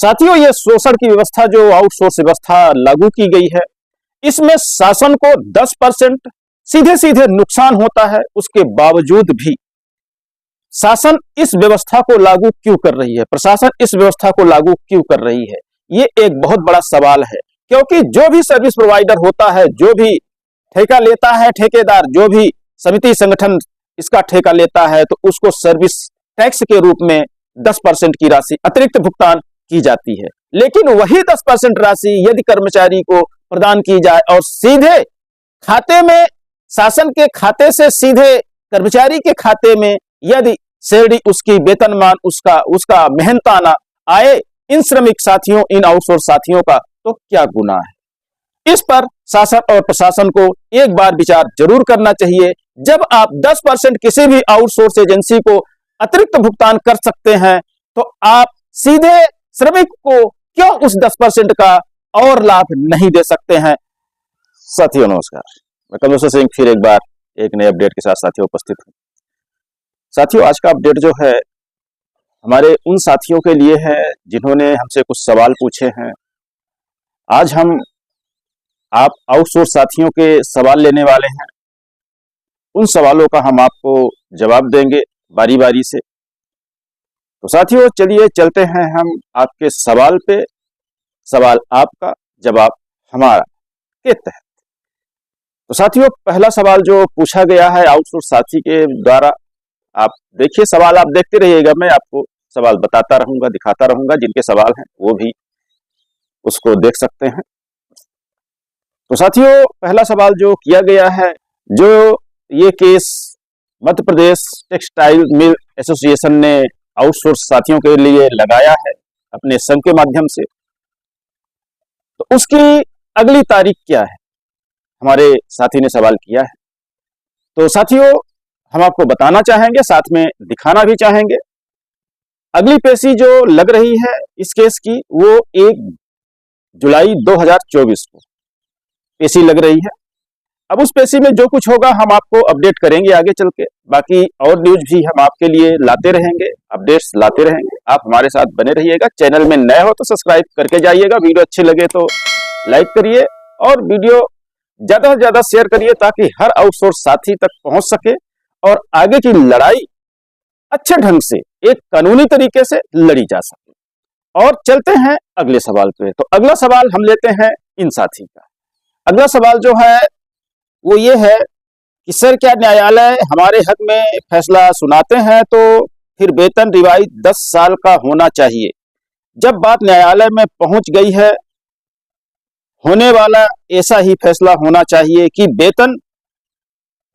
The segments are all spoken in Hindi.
साथियों, ये शोषण की व्यवस्था जो आउटसोर्स व्यवस्था लागू की गई है, इसमें शासन को 10% सीधे सीधे नुकसान होता है। उसके बावजूद भी शासन इस व्यवस्था को लागू क्यों कर रही है, प्रशासन इस व्यवस्था को लागू क्यों कर रही है, ये एक बहुत बड़ा सवाल है। क्योंकि जो भी सर्विस प्रोवाइडर होता है, जो भी ठेका लेता है, ठेकेदार, जो भी समिति संगठन इसका ठेका लेता है, तो उसको सर्विस टैक्स के रूप में 10% की राशि अतिरिक्त भुगतान की जाती है। लेकिन वही 10% राशि यदि कर्मचारी को प्रदान की जाए और सीधे खाते में, शासन के खाते से सीधे कर्मचारी के खाते में यदि सैलरी, उसकी वेतनमान, उसका मेहनताना आए इन श्रमिक साथियों, इन आउटसोर्स साथियों का, तो क्या गुनाह है। इस पर शासन और प्रशासन को एक बार विचार जरूर करना चाहिए। जब आप 10% किसी भी आउटसोर्स एजेंसी को अतिरिक्त भुगतान कर सकते हैं, तो आप सीधे श्रमिक को क्यों उस 10% का और लाभ नहीं दे सकते हैं। साथियों नमस्कार, मैं कमलेश्वर सिंह फिर एक बार एक नए अपडेट के साथ साथियों उपस्थित हूं। साथियों, आज का अपडेट जो है हमारे उन साथियों के लिए है जिन्होंने हमसे कुछ सवाल पूछे हैं। आज हम आप आउटसोर्स साथियों के सवाल लेने वाले हैं। उन सवालों का हम आपको जवाब देंगे बारी बारी से। तो साथियों चलिए चलते हैं हम आपके सवाल पे, सवाल आपका, जवाब हमारा के तहत। तो साथियों, पहला सवाल जो पूछा गया है आउटसोर्स साथी के द्वारा, आप देखिए सवाल, आप देखते रहिएगा, मैं आपको सवाल बताता रहूंगा, दिखाता रहूंगा। जिनके सवाल हैं वो भी उसको देख सकते हैं। तो साथियों, पहला सवाल जो किया गया है, जो ये case Madhya Pradesh textile mill association ने आउटसोर्स साथियों के लिए लगाया है अपने संघ के माध्यम से, तो उसकी अगली तारीख क्या है, हमारे साथी ने सवाल किया है। तो साथियों, हम आपको बताना चाहेंगे, साथ में दिखाना भी चाहेंगे। अगली पेशी जो लग रही है इस केस की, वो 1 जुलाई 2024 को पेशी लग रही है। अब उस पेशी में जो कुछ होगा हम आपको अपडेट करेंगे आगे चल के। बाकी और न्यूज भी हम आपके लिए लाते रहेंगे, अपडेट्स लाते रहेंगे। आप हमारे साथ बने रहिएगा। चैनल में नए हो तो सब्सक्राइब करके जाइएगा। वीडियो अच्छे लगे तो लाइक करिए और वीडियो ज्यादा से ज्यादा शेयर करिए, ताकि हर आउटसोर्स साथी तक पहुंच सके और आगे की लड़ाई अच्छे ढंग से, एक कानूनी तरीके से लड़ी जा सके। और चलते हैं अगले सवाल पे। तो अगला सवाल हम लेते हैं इन साथी का। अगला सवाल जो है वो ये है कि सर, क्या न्यायालय हमारे हक में फैसला सुनाते हैं तो फिर वेतन रिवाइज 10 साल का होना चाहिए? जब बात न्यायालय में पहुंच गई है, होने वाला ऐसा ही फैसला होना चाहिए कि वेतन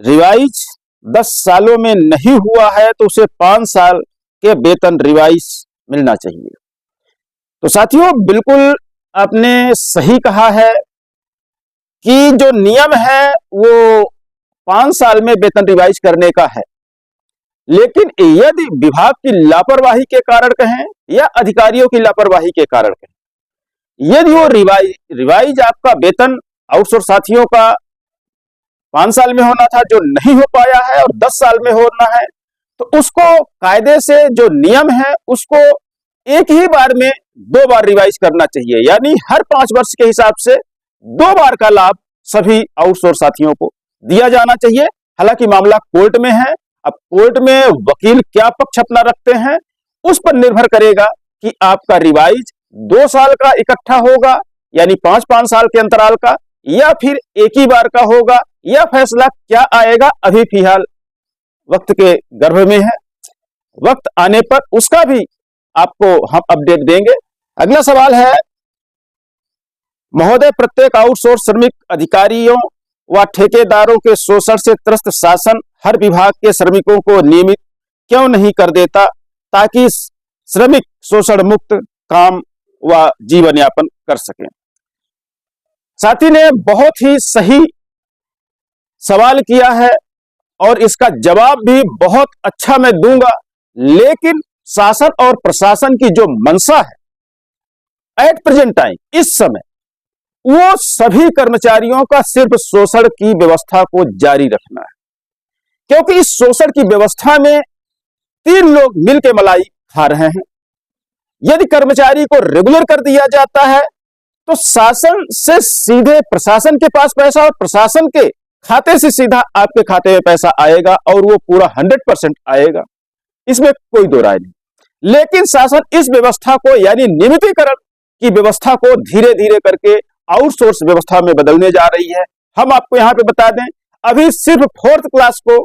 रिवाइज 10 सालों में नहीं हुआ है तो उसे 5 साल के वेतन रिवाइज मिलना चाहिए। तो साथियों, बिल्कुल आपने सही कहा है कि जो नियम है वो 5 साल में वेतन रिवाइज करने का है। लेकिन यदि विभाग की लापरवाही के कारण कहें या अधिकारियों की लापरवाही के कारण कहें, यदि वो रिवाइज आपका वेतन आउटसोर्स साथियों का 5 साल में होना था, जो नहीं हो पाया है, और 10 साल में होना है, तो उसको कायदे से जो नियम है उसको एक ही बार में 2 बार रिवाइज करना चाहिए। यानी हर 5 वर्ष के हिसाब से 2 बार का लाभ सभी आउटसोर्स साथियों को दिया जाना चाहिए। हालांकि मामला कोर्ट में है। अब कोर्ट में वकील क्या पक्ष अपना रखते हैं उस पर निर्भर करेगा कि आपका रिवाइज 2 साल का इकट्ठा होगा, यानी 5-5 साल के अंतराल का, या फिर एक ही बार का होगा, या फैसला क्या आएगा अभी फिलहाल वक्त के गर्भ में है। वक्त आने पर उसका भी आपको हम अपडेट देंगे। अगला सवाल है, महोदय, प्रत्येक आउटसोर्स श्रमिक अधिकारियों व ठेकेदारों के शोषण से त्रस्त शासन हर विभाग के श्रमिकों को नियमित क्यों नहीं कर देता, ताकि श्रमिक शोषण मुक्त काम व जीवन यापन कर सकें? साथी ने बहुत ही सही सवाल किया है और इसका जवाब भी बहुत अच्छा मैं दूंगा। लेकिन शासन और प्रशासन की जो मंशा है एट प्रेजेंट टाइम, इस समय, वो सभी कर्मचारियों का सिर्फ शोषण की व्यवस्था को जारी रखना है। क्योंकि इस शोषण की व्यवस्था में 3 लोग मिलकर मलाई खा रहे हैं। यदि कर्मचारी को रेगुलर कर दिया जाता है तो शासन से सीधे प्रशासन के पास पैसा और प्रशासन के खाते से सीधा आपके खाते में पैसा आएगा और वो पूरा 100% आएगा, इसमें कोई दो राय नहीं। लेकिन शासन इस व्यवस्था को यानी नियमितीकरण की व्यवस्था को धीरे धीरे करके आउटसोर्स व्यवस्था में बदलने जा रही है। हम आपको यहाँ पे बता दें, अभी सिर्फ 4th क्लास को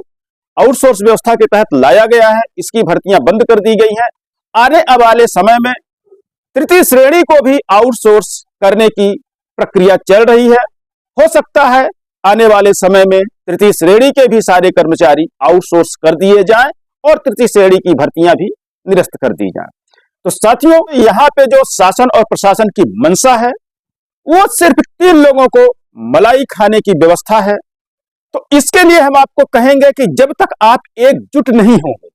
आउटसोर्स व्यवस्था के तहत लाया गया है, इसकी भर्तियां बंद कर दी गई हैं। आने वाले समय में तृतीय श्रेणी को भी आउटसोर्स करने की प्रक्रिया चल रही है। हो सकता है आने वाले समय में तृतीय श्रेणी के भी सारे कर्मचारी आउटसोर्स कर दिए जाएं और तृतीय श्रेणी की भर्तियां भी निरस्त कर दी जाएं। तो साथियों, यहाँ पे जो शासन और प्रशासन की मंशा है वो सिर्फ 3 लोगों को मलाई खाने की व्यवस्था है। तो इसके लिए हम आपको कहेंगे कि जब तक आप एकजुट नहीं होंगे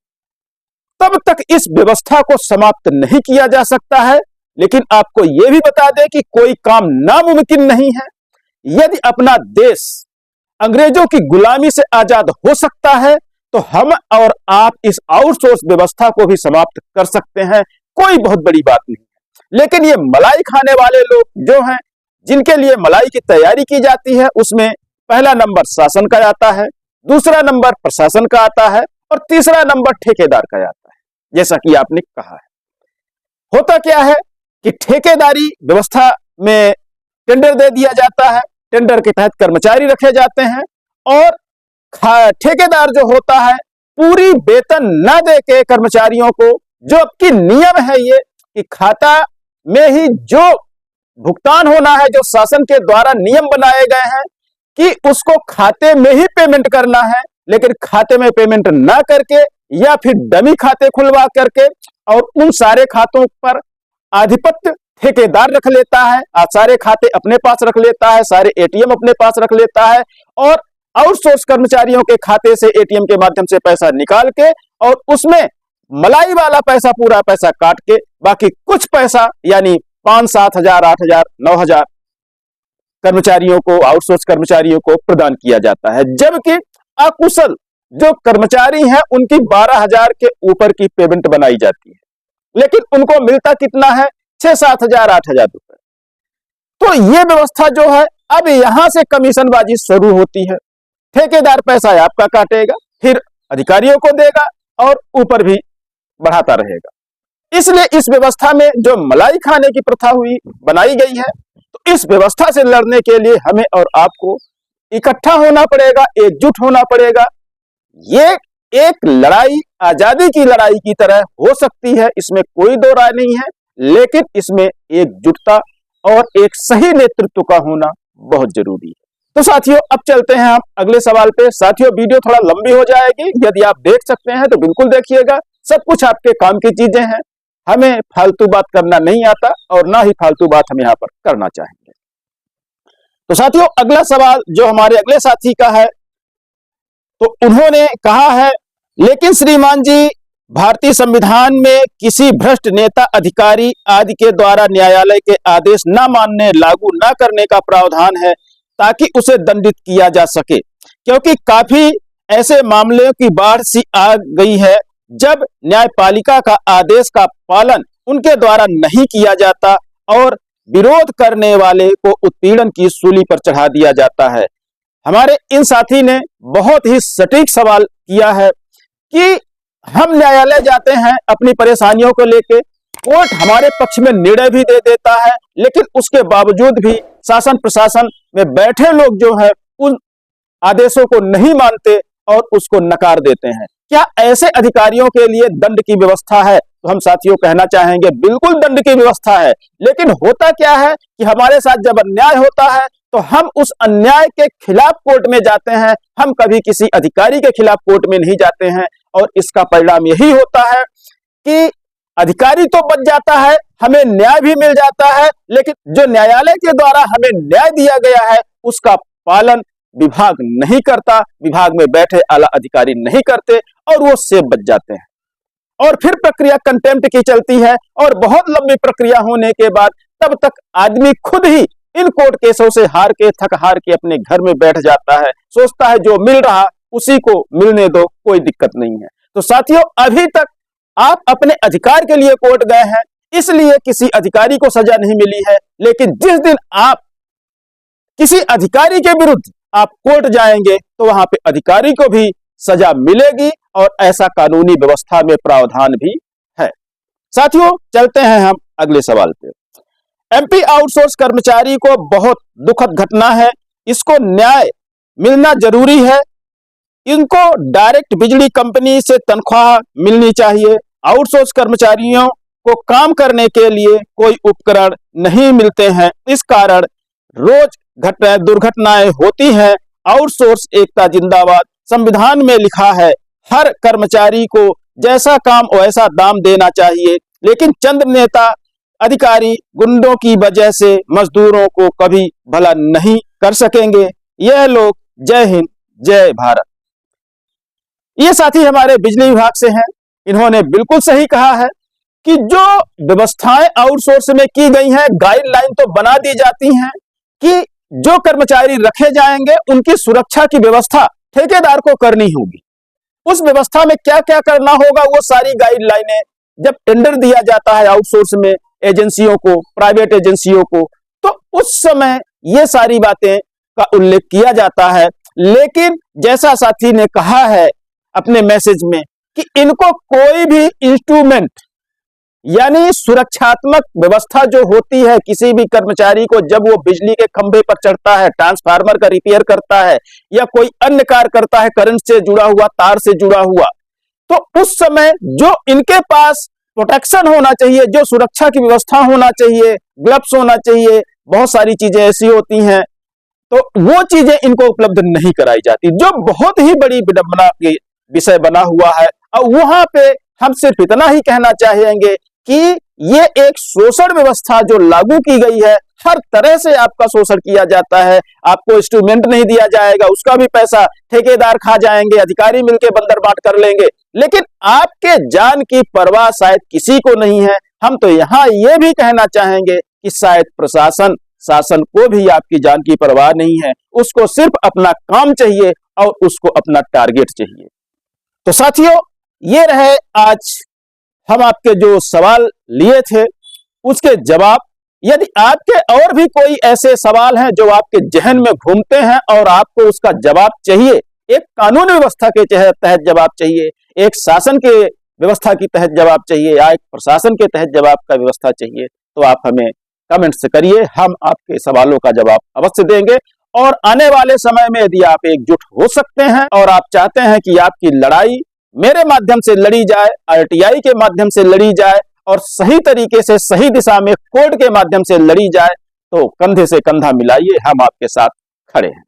तब तक इस व्यवस्था को समाप्त नहीं किया जा सकता है। लेकिन आपको यह भी बता दें कि कोई काम नामुमकिन नहीं है। यदि अपना देश अंग्रेजों की गुलामी से आजाद हो सकता है तो हम और आप इस आउटसोर्स व्यवस्था को भी समाप्त कर सकते हैं। कोई बहुत बड़ी बात नहीं है। लेकिन ये मलाई खाने वाले लोग जो हैं, जिनके लिए मलाई की तैयारी की जाती है, उसमें पहला नंबर शासन का आता है, दूसरा नंबर प्रशासन का आता है और तीसरा नंबर ठेकेदार का आता है। जैसा कि आपने कहा है, होता क्या है कि ठेकेदारी व्यवस्था में टेंडर दे दिया जाता है, टेंडर के तहत कर्मचारी रखे जाते हैं और ठेकेदार जो होता है पूरी वेतन न दे के कर्मचारियों को, जो कि नियम है ये कि खाता में ही जो भुगतान होना है, जो शासन के द्वारा नियम बनाए गए हैं कि उसको खाते में ही पेमेंट करना है, लेकिन खाते में पेमेंट ना करके या फिर डमी खाते खुलवा करके और उन सारे खातों पर आधिपत्य ठेकेदार रख लेता है, सारे खाते अपने पास रख लेता है, सारे एटीएम अपने पास रख लेता है और आउटसोर्स कर्मचारियों के खाते से एटीएम के माध्यम से पैसा निकाल के और उसमें मलाई वाला पैसा, पूरा पैसा काट के बाकी कुछ पैसा यानी 5-7 हजार, 8 हजार, 9 हजार कर्मचारियों को, आउटसोर्स कर्मचारियों को प्रदान किया जाता है। जबकि अकुशल जो कर्मचारी हैं उनकी 12,000 के ऊपर की पेमेंट बनाई जाती है, लेकिन उनको मिलता कितना है? 6-7 हजार, 8 हजार रुपए। तो ये व्यवस्था जो है, अब यहां से कमीशनबाजी शुरू होती है। ठेकेदार पैसा आपका काटेगा, फिर अधिकारियों को देगा और ऊपर भी बढ़ाता रहेगा। इसलिए इस व्यवस्था में जो मलाई खाने की प्रथा बनाई गई है, तो इस व्यवस्था से लड़ने के लिए हमें और आपको इकट्ठा होना पड़ेगा, एकजुट होना पड़ेगा। ये एक लड़ाई आजादी की लड़ाई की तरह हो सकती है, इसमें कोई दो राय नहीं है, लेकिन इसमें एकजुटता और एक सही नेतृत्व का होना बहुत जरूरी है। तो साथियों, अब चलते हैं हम अगले सवाल पे। साथियों, वीडियो थोड़ा लंबी हो जाएगी, यदि आप देख सकते हैं तो बिल्कुल देखिएगा। सब कुछ आपके काम की चीजें हैं, हमें फालतू बात करना नहीं आता और ना ही फालतू बात हम यहाँ पर करना चाहेंगे। तो साथियों, अगला सवाल जो हमारे अगले साथी का है, तो उन्होंने कहा है, लेकिन श्रीमान जी, भारतीय संविधान में किसी भ्रष्ट नेता, अधिकारी आदि के द्वारा न्यायालय के आदेश न मानने, लागू न करने का प्रावधान है ताकि उसे दंडित किया जा सके, क्योंकि काफी ऐसे मामलों की बाढ़ सी आ गई है जब न्यायपालिका का आदेश का पालन उनके द्वारा नहीं किया जाता और विरोध करने वाले को उत्पीड़न की सूली पर चढ़ा दिया जाता है। हमारे इन साथी ने बहुत ही सटीक सवाल किया है कि हम न्यायालय जाते हैं अपनी परेशानियों को लेके, कोर्ट हमारे पक्ष में निर्णय भी दे देता है, लेकिन उसके बावजूद भी शासन प्रशासन में बैठे लोग जो है उन आदेशों को नहीं मानते और उसको नकार देते हैं। क्या ऐसे अधिकारियों के लिए दंड की व्यवस्था है? तो हम साथियों कहना चाहेंगे, बिल्कुल दंड की व्यवस्था है। लेकिन होता क्या है कि हमारे साथ जब अन्याय होता है तो हम उस अन्याय के खिलाफ कोर्ट में जाते हैं, हम कभी किसी अधिकारी के खिलाफ कोर्ट में नहीं जाते हैं और इसका परिणाम यही होता है कि अधिकारी तो बच जाता है, हमें न्याय भी मिल जाता है, लेकिन जो न्यायालय के द्वारा हमें न्याय दिया गया है उसका पालन विभाग नहीं करता, विभाग में बैठे आला अधिकारी नहीं करते और वो सेफ बच जाते हैं। और फिर प्रक्रिया कंटेम्प्ट की चलती है और बहुत लंबी प्रक्रिया होने के बाद तब तक आदमी खुद ही इन कोर्ट केसों से हार के, थक हार के अपने घर में बैठ जाता है, सोचता है जो मिल रहा उसी को मिलने दो, कोई दिक्कत नहीं है। तो साथियों, अभी तक आप अपने अधिकार के लिए कोर्ट गए हैं, इसलिए किसी अधिकारी को सजा नहीं मिली है। लेकिन जिस दिन आप किसी अधिकारी के विरुद्ध आप कोर्ट जाएंगे तो वहां पे अधिकारी को भी सजा मिलेगी और ऐसा कानूनी व्यवस्था में प्रावधान भी है। साथियों, चलते हैं हम अगले सवाल पे। एमपी आउटसोर्स कर्मचारी को बहुत दुखद घटना है, इसको न्याय मिलना जरूरी है। इनको डायरेक्ट बिजली कंपनी से तनख्वाह मिलनी चाहिए। आउटसोर्स कर्मचारियों को काम करने के लिए कोई उपकरण नहीं मिलते हैं, इस कारण रोज दुर्घटनाएं होती हैं। आउटसोर्स एकता जिंदाबाद। संविधान में लिखा है हर कर्मचारी को जैसा काम वैसा दाम देना चाहिए, लेकिन चंद नेता अधिकारी गुंडों की वजह से मजदूरों को कभी भला नहीं कर सकेंगे। यह लोग जय हिंद जय भारत। ये साथी हमारे बिजली विभाग से हैं, इन्होंने बिल्कुल सही कहा है कि जो व्यवस्थाएं आउटसोर्स में की गई हैं, गाइडलाइन तो बना दी जाती हैं कि जो कर्मचारी रखे जाएंगे उनकी सुरक्षा की व्यवस्था ठेकेदार को करनी होगी। उस व्यवस्था में क्या क्या करना होगा वो सारी गाइडलाइनें जब टेंडर दिया जाता है आउटसोर्स में एजेंसियों को, प्राइवेट एजेंसियों को, तो उस समय ये सारी बातें का उल्लेख किया जाता है। लेकिन जैसा साथी ने कहा है अपने मैसेज में कि इनको कोई भी इंस्ट्रूमेंट यानी सुरक्षात्मक व्यवस्था जो होती है किसी भी कर्मचारी को जब वो बिजली के खंभे पर चढ़ता है, ट्रांसफार्मर का रिपेयर करता है या कोई अन्य कार्य करता है करंट से जुड़ा हुआ, तार से जुड़ा हुआ, तो उस समय जो इनके पास प्रोटेक्शन होना चाहिए, जो सुरक्षा की व्यवस्था होना चाहिए, ग्लव्स होना चाहिए, बहुत सारी चीजें ऐसी होती हैं, तो वो चीजें इनको उपलब्ध नहीं कराई जाती, जो बहुत ही बड़ी विडंबना के विषय बना हुआ है। और वहां पे हम सिर्फ इतना ही कहना चाहेंगे कि ये एक शोषण व्यवस्था जो लागू की गई है, हर तरह से आपका शोषण किया जाता है। आपको इंस्ट्रूमेंट नहीं दिया जाएगा, उसका भी पैसा ठेकेदार खा जाएंगे, अधिकारी मिलकर बंदर बाट कर लेंगे, लेकिन आपके जान की परवाह शायद किसी को नहीं है। हम तो यहाँ ये भी कहना चाहेंगे कि शायद प्रशासन, शासन को भी आपकी जान की परवाह नहीं है, उसको सिर्फ अपना काम चाहिए और उसको अपना टारगेट चाहिए। तो साथियों, ये रहे आज हम आपके जो सवाल लिए थे उसके जवाब। यदि आपके और भी कोई ऐसे सवाल हैं जो आपके जहन में घूमते हैं और आपको उसका जवाब चाहिए, एक कानून व्यवस्था के तहत जवाब चाहिए, एक शासन के व्यवस्था के तहत जवाब चाहिए या एक प्रशासन के तहत जवाब का व्यवस्था चाहिए, तो आप हमें कमेंट्स करिए, हम आपके सवालों का जवाब अवश्य देंगे। और आने वाले समय में यदि आप एकजुट हो सकते हैं और आप चाहते हैं कि आपकी लड़ाई मेरे माध्यम से लड़ी जाए, आरटीआई के माध्यम से लड़ी जाए और सही तरीके से सही दिशा में कोर्ट के माध्यम से लड़ी जाए, तो कंधे से कंधा मिलाइए, हम आपके साथ खड़े हैं।